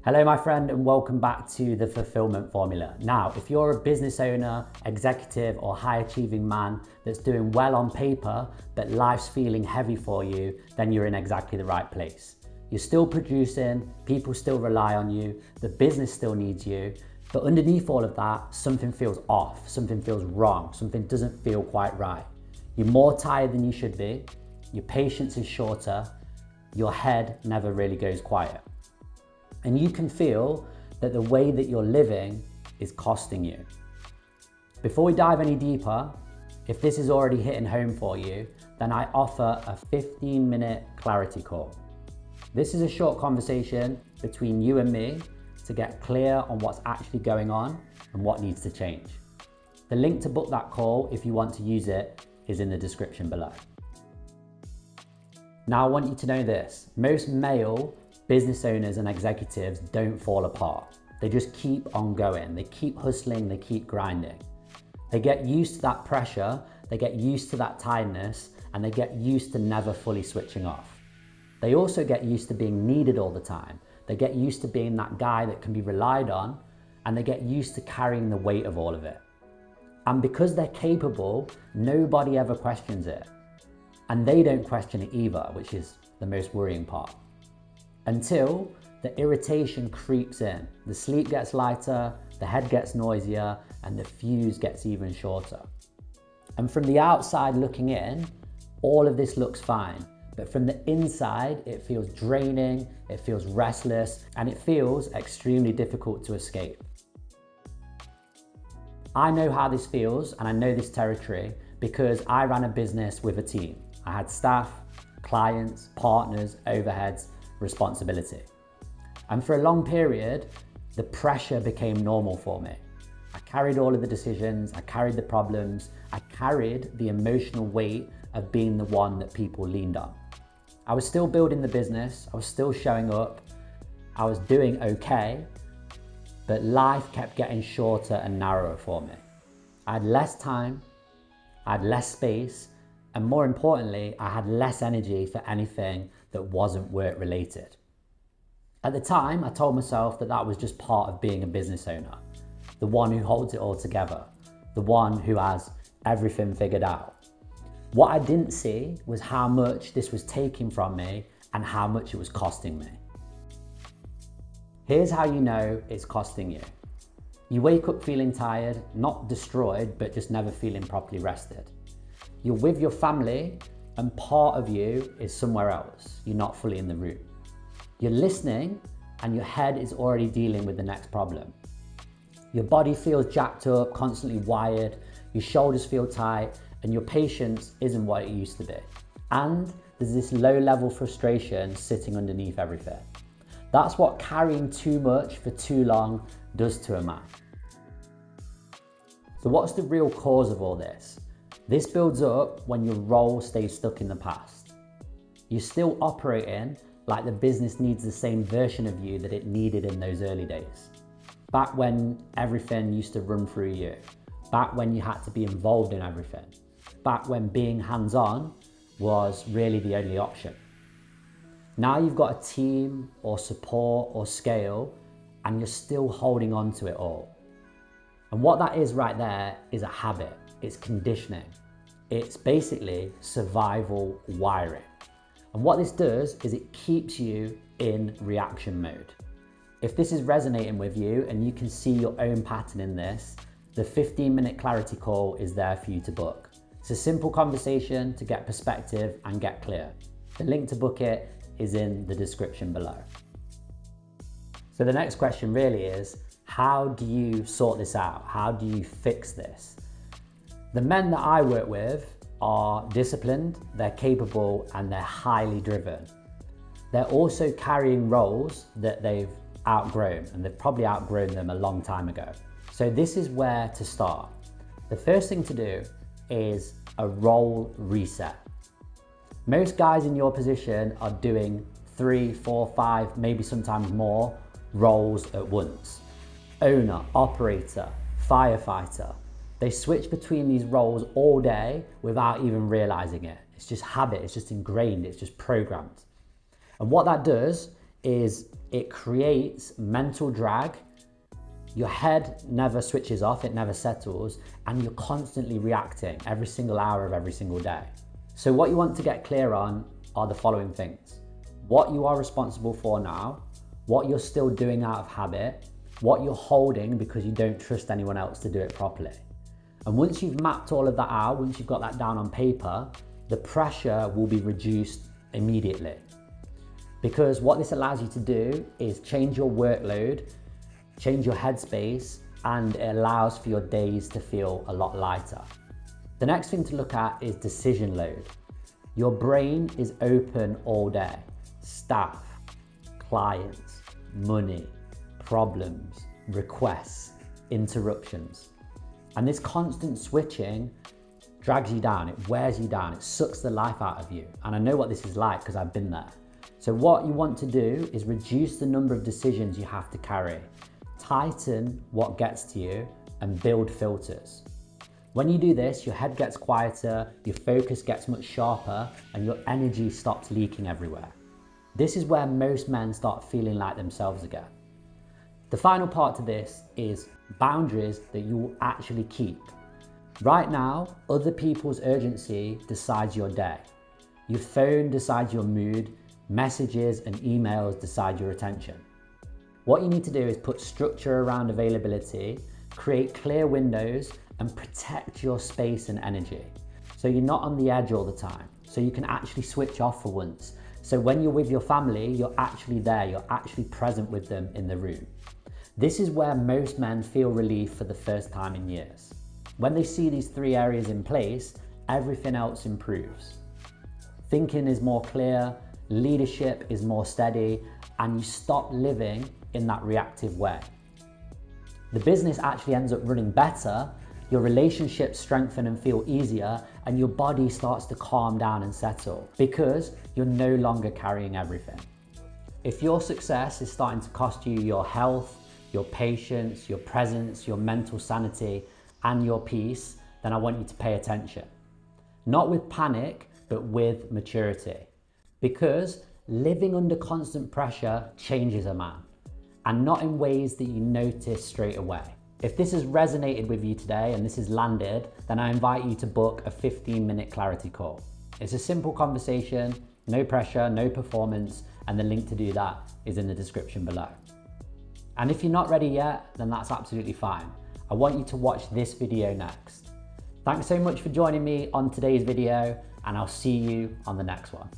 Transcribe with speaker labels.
Speaker 1: Hello, my friend, and welcome back to the Fulfillment Formula. Now, if you're a business owner, executive, or high achieving man that's doing well on paper, but life's feeling heavy for you, then you're in exactly the right place. You're still producing, people still rely on you, the business still needs you, but underneath all of that, something feels off, something feels wrong, something doesn't feel quite right. You're more tired than you should be, your patience is shorter, your head never really goes quiet. And you can feel that the way that you're living is costing you. Before we dive any deeper, if this is already hitting home for you, then I offer a 15-minute clarity call. This is a short conversation between you and me to get clear on what's actually going on and what needs to change. The link to book that call, if you want to use it, is in the description below. Now I want you to know this, most male business owners and executives don't fall apart. They just keep on going. They keep hustling, they keep grinding. They get used to that pressure, they get used to that tiredness, and they get used to never fully switching off. They also get used to being needed all the time. They get used to being that guy that can be relied on, and they get used to carrying the weight of all of it. And because they're capable, nobody ever questions it. And they don't question it either, which is the most worrying part. Until the irritation creeps in, the sleep gets lighter, the head gets noisier, and the fuse gets even shorter. And from the outside looking in, all of this looks fine. But from the inside, it feels draining, it feels restless, and it feels extremely difficult to escape. I know how this feels, and I know this territory because I ran a business with a team. I had staff, clients, partners, overheads, responsibility. And for a long period, the pressure became normal for me. I carried all of the decisions, I carried the problems, I carried the emotional weight of being the one that people leaned on. I was still building the business, I was still showing up, I was doing okay, but life kept getting shorter and narrower for me. I had less time, I had less space, and more importantly, I had less energy for anything that wasn't work related. At the time, I told myself that that was just part of being a business owner, the one who holds it all together, the one who has everything figured out. What I didn't see was how much this was taking from me and how much it was costing me. Here's how you know it's costing you. You wake up feeling tired, not destroyed, but just never feeling properly rested. You're with your family and part of you is somewhere else. You're not fully in the room. You're listening and your head is already dealing with the next problem. Your body feels jacked up, constantly wired, your shoulders feel tight, and your patience isn't what it used to be. And there's this low-level frustration sitting underneath everything. That's what carrying too much for too long does to a man. So what's the real cause of all this? This builds up when your role stays stuck in the past. You're still operating like the business needs the same version of you that it needed in those early days. Back when everything used to run through you. Back when you had to be involved in everything. Back when being hands-on was really the only option. Now you've got a team or support or scale and you're still holding on to it all. And what that is right there is a habit. It's conditioning. It's basically survival wiring. And what this does is it keeps you in reaction mode. If this is resonating with you and you can see your own pattern in this, the 15-minute clarity call is there for you to book. It's a simple conversation to get perspective and get clear. The link to book it is in the description below. So the next question really is, how do you sort this out? How do you fix this? The men that I work with are disciplined, they're capable, and they're highly driven. They're also carrying roles that they've outgrown, and they've probably outgrown them a long time ago. So this is where to start. The first thing to do is a role reset. Most guys in your position are doing 3, 4, 5, maybe sometimes more roles at once. Owner, operator, firefighter. They switch between these roles all day without even realizing it. It's just habit, it's just ingrained, it's just programmed. And what that does is it creates mental drag. Your head never switches off, it never settles, and you're constantly reacting every single hour of every single day. So what you want to get clear on are the following things: what you are responsible for now, what you're still doing out of habit, what you're holding because you don't trust anyone else to do it properly. And once you've mapped all of that out, once you've got that down on paper, the pressure will be reduced immediately. Because what this allows you to do is change your workload, change your headspace, and it allows for your days to feel a lot lighter. The next thing to look at is decision load. Your brain is open all day. Staff, clients, money, problems, requests, interruptions. And this constant switching drags you down, it wears you down, it sucks the life out of you. And I know what this is like because I've been there. So what you want to do is reduce the number of decisions you have to carry, tighten what gets to you, and build filters. When you do this, your head gets quieter, your focus gets much sharper, and your energy stops leaking everywhere. This is where most men start feeling like themselves again. The final part to this is boundaries that you will actually keep. Right now, other people's urgency decides your day. Your phone decides your mood, messages and emails decide your attention. What you need to do is put structure around availability, create clear windows, and protect your space and energy. So you're not on the edge all the time, so you can actually switch off for once. So when you're with your family, you're actually there, you're actually present with them in the room. This is where most men feel relief for the first time in years. When they see these 3 areas in place, everything else improves. Thinking is more clear, leadership is more steady, and you stop living in that reactive way. The business actually ends up running better, your relationships strengthen and feel easier, and your body starts to calm down and settle because you're no longer carrying everything. If your success is starting to cost you your health, your patience, your presence, your mental sanity, and your peace, then I want you to pay attention. Not with panic, but with maturity. Because living under constant pressure changes a man, and not in ways that you notice straight away. If this has resonated with you today and this has landed, then I invite you to book a 15-minute clarity call. It's a simple conversation, no pressure, no performance, and the link to do that is in the description below. And if you're not ready yet, then that's absolutely fine. I want you to watch this video next. Thanks so much for joining me on today's video, and I'll see you on the next one.